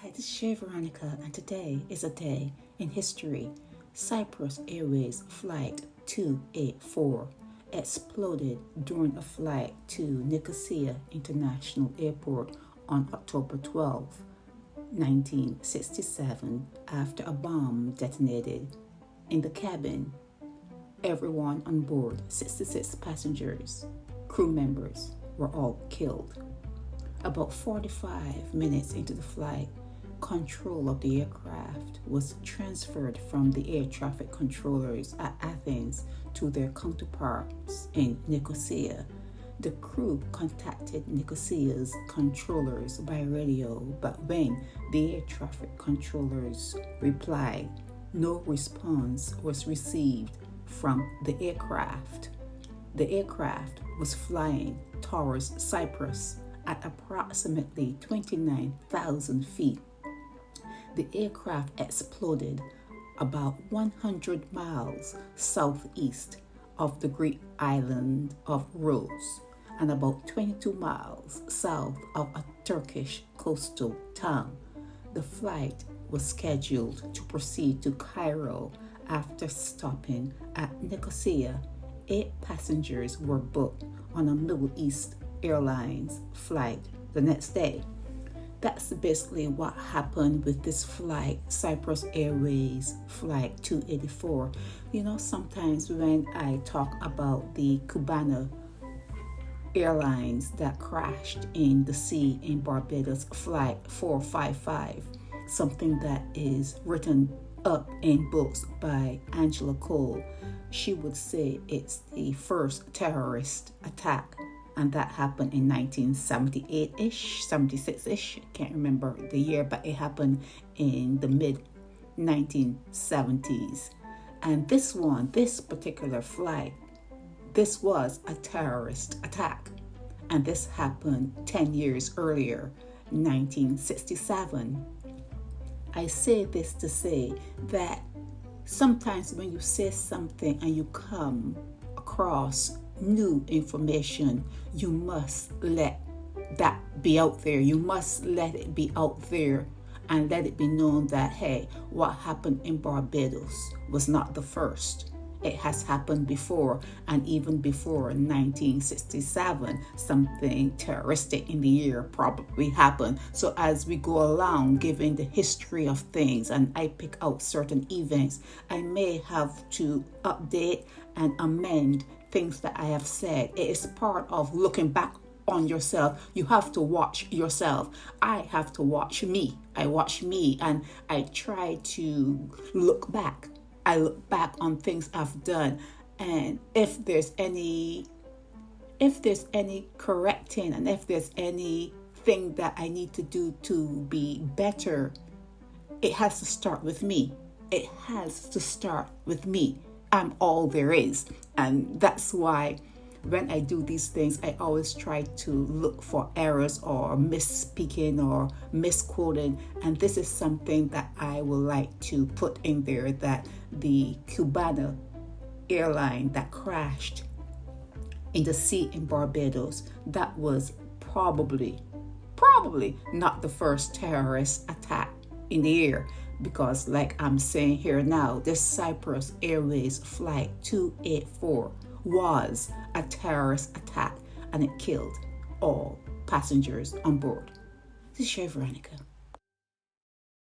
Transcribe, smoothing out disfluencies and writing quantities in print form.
Hi, this is Veronica, and today is a day in history. Cyprus Airways Flight 284 exploded during a flight to Nicosia International Airport on October 12, 1967, after a bomb detonated in the cabin. Everyone on board, 66 passengers, crew members, were all killed. About 45 minutes into the flight, control of the aircraft was transferred from the air traffic controllers at Athens to their counterparts in Nicosia. The crew contacted Nicosia's controllers by radio, but when the air traffic controllers replied, no response was received from the aircraft. The aircraft was flying towards Cyprus at approximately 29,000 feet. The aircraft exploded about 100 miles southeast of the Greek island of Rhodes and about 22 miles south of a Turkish coastal town. The flight was scheduled to proceed to Cairo. After stopping at Nicosia, 8 passengers were booked on a Middle East Airlines flight the next day. That's basically what happened with this flight, Cyprus Airways Flight 284. You know, sometimes when I talk about the Cubana Airlines that crashed in the sea in Barbados, Flight 455, something that is written up in books by Angela Cole, she would say it's the first terrorist attack. And that happened in 1978-ish, 76-ish. I can't remember the year, but it happened in the mid-1970s. And this particular flight, this was a terrorist attack. And this happened 10 years earlier, 1967. I say this to say that sometimes when you say something and you come across new information, you must let that be out there. You must let it be out there and let it be known that, hey, what happened in Barbados was not the first. It has happened before, and even before 1967, something terroristic in the air probably happened. So as we go along, given the history of things, and I pick out certain events, I may have to update and amend things that I have said. It is part of looking back on yourself. You have to watch yourself. I have to watch me. I watch me and I try to look back. I look back on things I've done, and if there's any correcting, and if there's anything that I need to do to be better, it has to start with me. It has to start with me. I'm all there is. And that's why when I do these things, I always try to look for errors or misspeaking or misquoting. And this is something that I would like to put in there, that the Cubana airline that crashed in the sea in Barbados, that was probably not the first terrorist attack in the air. Because like I'm saying here now, this Cyprus Airways Flight 284 was a terrorist attack, and it killed all passengers on board. This is Veronica.